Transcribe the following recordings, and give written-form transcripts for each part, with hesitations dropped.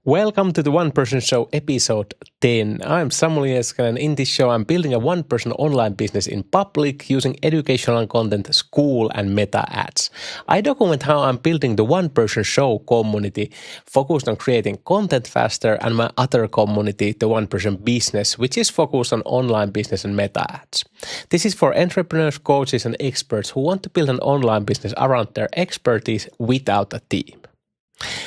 Welcome to the One Person Show episode 10. I'm Samuel Jeska, and in this show I'm building a one-person online business in public using educational content, Skool and Meta ads. I document how I'm building the One Person Show community focused on creating content faster, and my other community, the One Person Business, which is focused on online business and Meta ads. This is for entrepreneurs, coaches and experts who want to build an online business around their expertise without a team.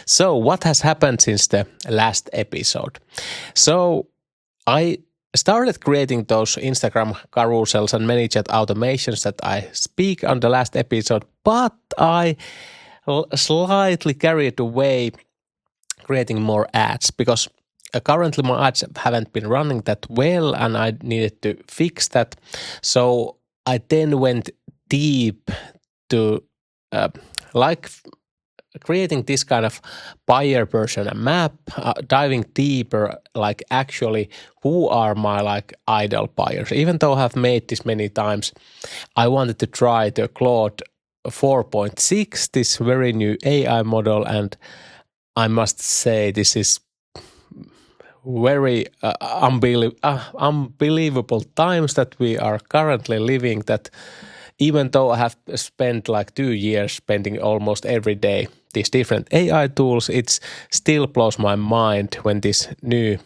So what has happened since the last episode? So I started creating those Instagram carousels and ManyChat automations that I speak on the last episode, but I slightly carried away creating more ads because currently my ads haven't been running that well and I needed to fix that. So I then went deep to creating this kind of buyer persona map, diving deeper, like actually who are my ideal buyers. Even though I've made this many times, I wanted to try the Claude 4.6, this very new AI model, and I must say this is very unbelievable times that we are currently living, that even though I have spent 2 years spending almost every day these different AI tools, it still blows my mind when these new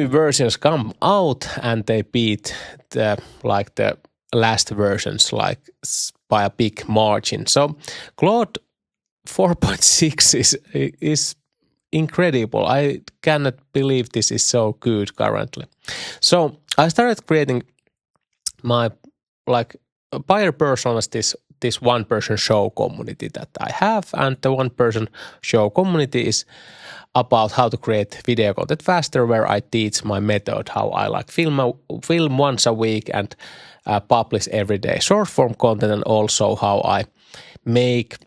versions come out and they beat the last versions by a big margin. So Claude 4.6 is incredible. I cannot believe this is so good currently. So I started creating my buyer personas, this one person show community that I have, and the one person show community is about how to create video content faster, where I teach my method, how I film once a week and publish every day short form content, and also how I make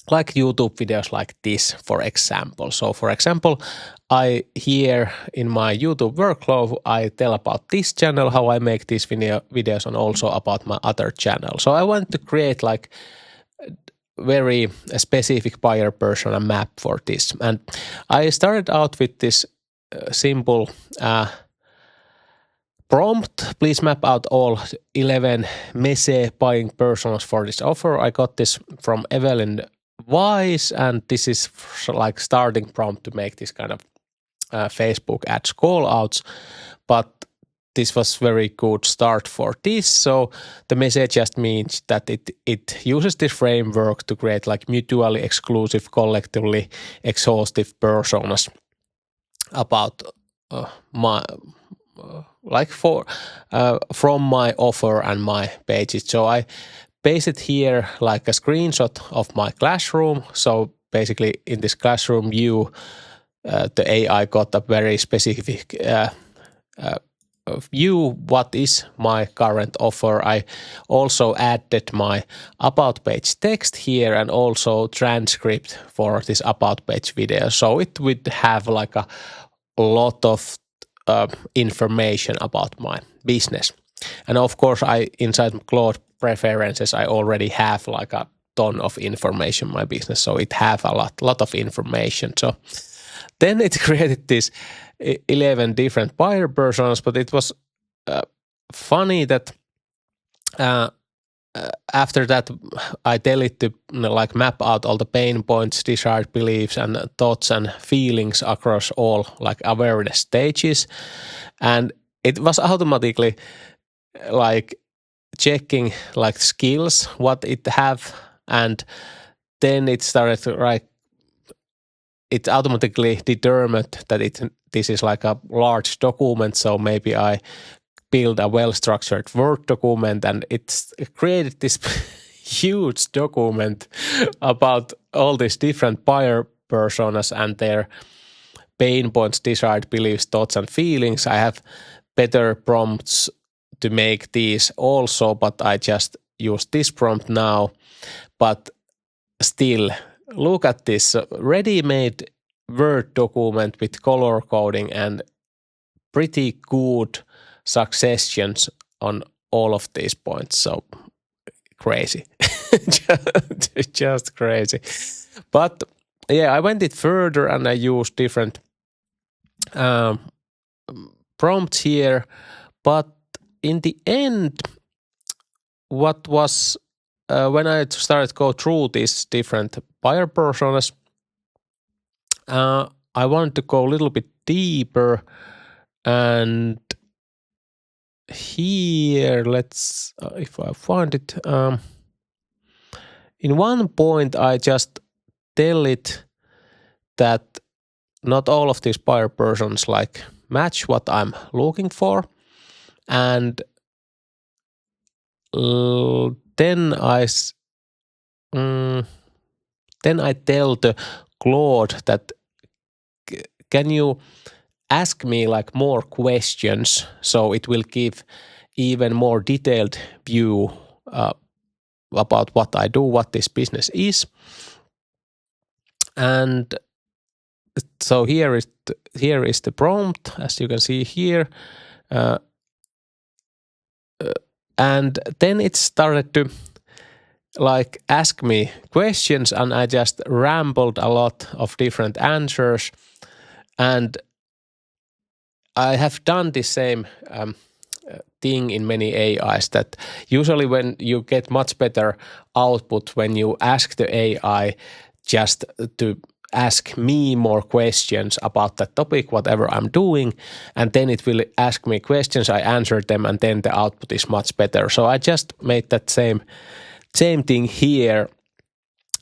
YouTube videos like this, for example. So for example, I here in my YouTube workflow, I tell about this channel, how I make these videos, and also about my other channel. So I want to create very specific buyer persona map for this. And I started out with this simple prompt: please map out all 11 MECE buying personas for this offer. I got this from Evelyn Wise, and this is starting prompt to make this kind of Facebook ads call outs, but this was very good start for this. So the message just means that it uses this framework to create mutually exclusive, collectively exhaustive personas about from my offer and my pages. So I paste it here like a screenshot of my classroom. So basically in this classroom view, the AI got a very specific view, what is my current offer. I also added my about page text here and also transcript for this about page video. So it would have a lot of information about my business. And of course, inside Claude preferences, I already have a ton of information in my business. So it have a lot of information. So then it created this 11 different buyer personas, but it was funny that after that I tell it to map out all the pain points, desired beliefs and thoughts and feelings across all awareness stages, and it was automatically checking skills what it have, and then it started to it automatically determined that this is a large document, so maybe I build a well-structured Word document, and it created this huge document about all these different buyer personas and their pain points, desired beliefs, thoughts and feelings. I have better prompts to make these also, but I just use this prompt now. But still, look at this ready-made Word document with color coding and pretty good suggestions on all of these points. So crazy, just crazy. But I went it further and I used different um, prompts here, but in the end, what was when I started go through these different buyer personas, I wanted to go a little bit deeper, and here let's if I find it. In one point, I just tell it that not all of these buyer persons like match what I'm looking for, and then then I tell the Claude that can you ask me like more questions so it will give even more detailed view about what I do, what this business is. And so here is the prompt, as you can see here. And then it started to like ask me questions, and I just rambled a lot of different answers. And I have done the same thing in many AIs, that usually when you get much better output when you ask the AI just to ask me more questions about that topic, whatever I'm doing, and then it will ask me questions, I answer them, and then the output is much better. So I just made that same thing here.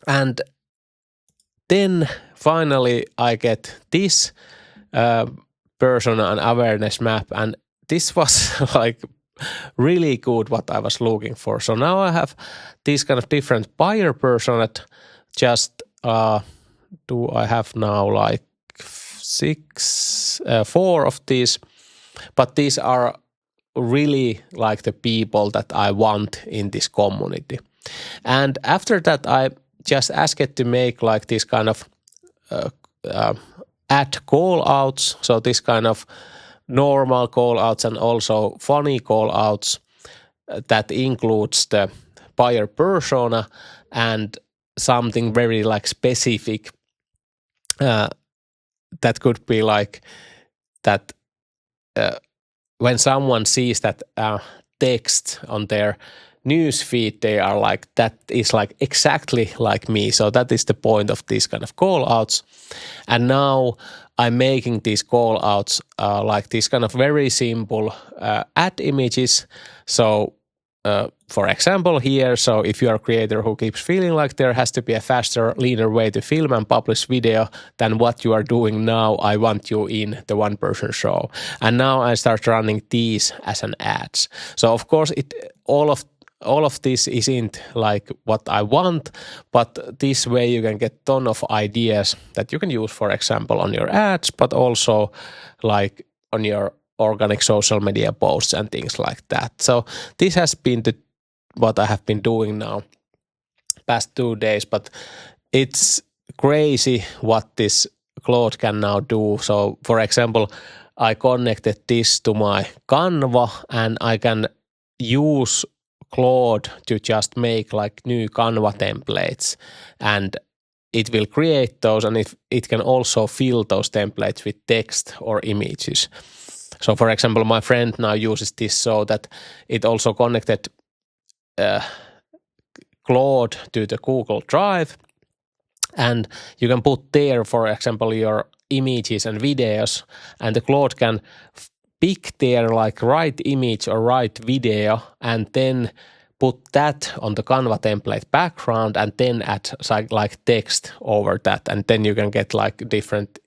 And then finally I get this persona and awareness map, and this was like really good what I was looking for. So now I have these kind of different buyer persona. Just do I have now like 4 of these, but these are really like the people that I want in this community. And after that, I just asked it to make like this kind of add call outs. So this kind of normal call outs and also funny call outs that includes the buyer persona and something very like specific that could be like that when someone sees that text on their news feed, they are like, that is like exactly like me. So that is the point of these kind of call outs. And now I'm making these call outs like these kind of very simple ad images. So for example here, so if you are a creator who keeps feeling like there has to be a faster, leaner way to film and publish video than what you are doing now, I want you in the one-person show. And now I start running these as an ads. So of course all of this isn't like what I want, but this way you can get ton of ideas that you can use, for example, on your ads, but also like on your organic social media posts and things like that. So this has been what I have been doing now past 2 days, but it's crazy what this Claude can now do. So for example, I connected this to my Canva, and I can use Claude to just make like new Canva templates, and it will create those, and it can also fill those templates with text or images. So for example, my friend now uses this so that it also connected Claude to the Google Drive, and you can put there, for example, your images and videos, and the Claude can pick their like right image or right video, and then put that on the Canva template background, and then add like text over that, and then you can get like different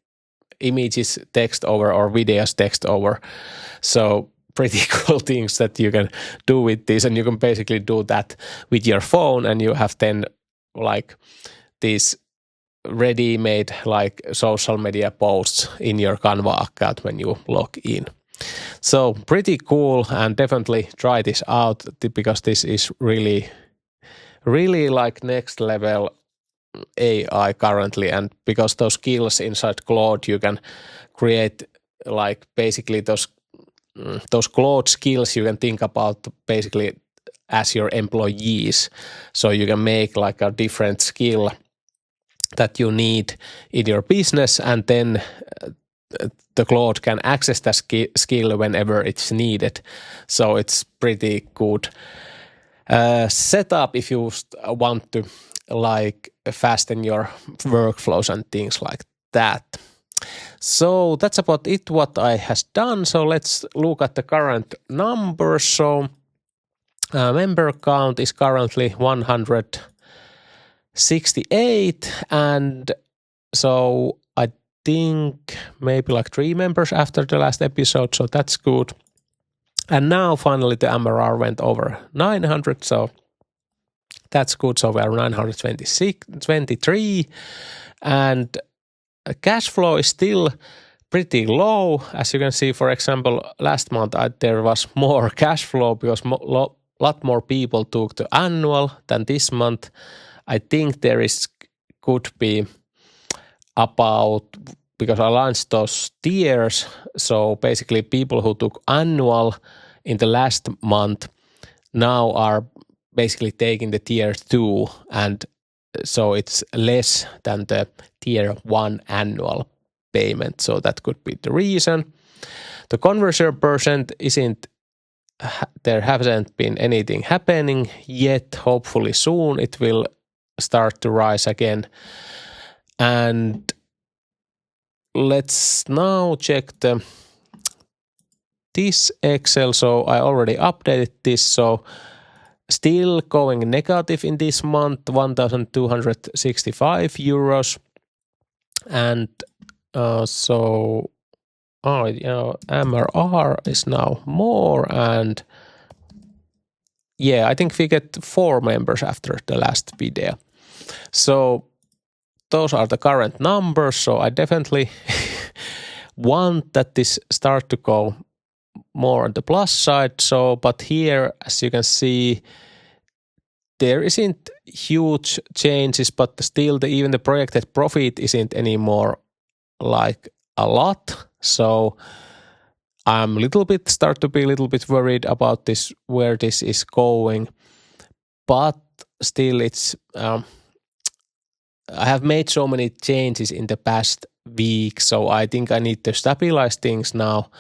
images text over or videos text over. So pretty cool things that you can do with this, and you can basically do that with your phone, and you have then like these ready-made like social media posts in your Canva account when you log in. So pretty cool, and definitely try this out because this is really like next level AI currently, and because those skills inside Claude, you can create like basically those Claude skills you can think about basically as your employees. So you can make like a different skill that you need in your business, and then the Claude can access that skill whenever it's needed. So it's pretty good setup if you want to like fasten your workflows and things like that. So that's about it what I has done. So let's look at the current numbers. So member count is currently 168, and so I think maybe like 3 members after the last episode, so that's good. And now finally the MRR went over 900, so that's good. So we are 923, and cash flow is still pretty low. As you can see, for example, last month there was more cash flow because lot more people took the annual than this month. I think could be about, because I launched those tiers, so basically people who took annual in the last month now are basically taking the tier 2, and so it's less than the tier 1 annual payment, so that could be the reason. The conversion percent there hasn't been anything happening yet. Hopefully soon it will start to rise again. And let's now check this Excel. So I already updated this. So still going negative in this month, 1,265 euros. And MRR is now more, and yeah, I think we get 4 members after the last video. So those are the current numbers. So I definitely want that this start to go more on the plus side. So, but here, as you can see, there isn't huge changes, but still even the projected profit isn't anymore like a lot. So I'm start to be a little bit worried about this, where this is going. But still it's, I have made so many changes in the past week, so I think I need to stabilize things now.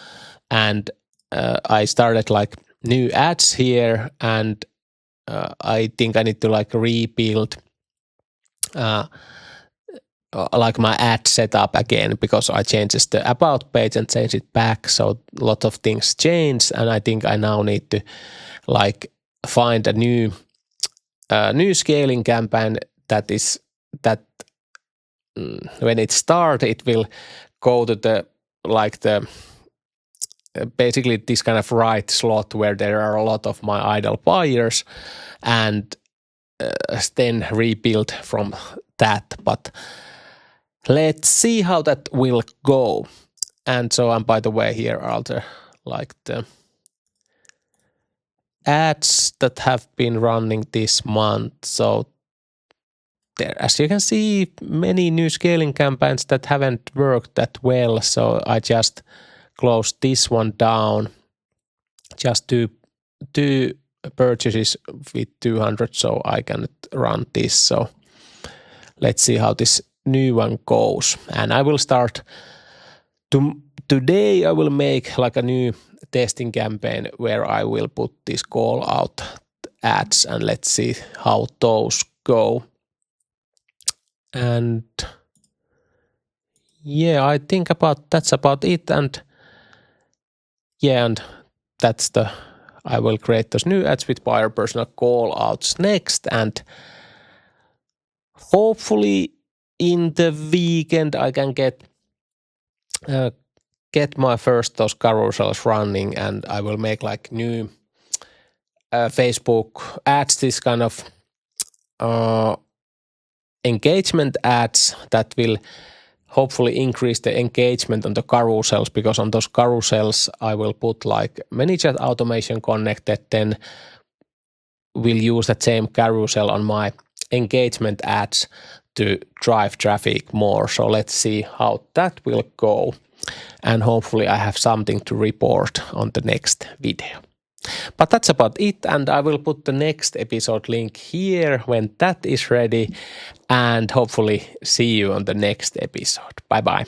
And I started like new ads here, and I think I need to like rebuild like my ad setup again, because I changed the about page and changed it back. So a lot of things changed, and I think I now need to like find a new scaling campaign that when it starts, it will go to basically this kind of right slot where there are a lot of my idle buyers, and then rebuild from that. But let's see how that will go. And so, and by the way, here are the ads that have been running this month. So there, as you can see, many new scaling campaigns that haven't worked that well. So I just closed this one down. Just two purchases with 200, so I can run this. So let's see how this new one goes. And I will start today. I will make like a new testing campaign where I will put these call out ads, and let's see how those go. And yeah, I think that's about it. And yeah, and that's I will create those new ads with buyer personal call outs next, and hopefully in the weekend I can get my first those carousels running, and I will make like new Facebook ads, this kind of engagement ads that will hopefully increase the engagement on the carousels, because on those carousels I will put like ManyChat automation connected, then will use that same carousel on my engagement ads to drive traffic more. So let's see how that will go, and hopefully I have something to report on the next video. But that's about it, and I will put the next episode link here when that is ready, and hopefully see you on the next episode. Bye bye.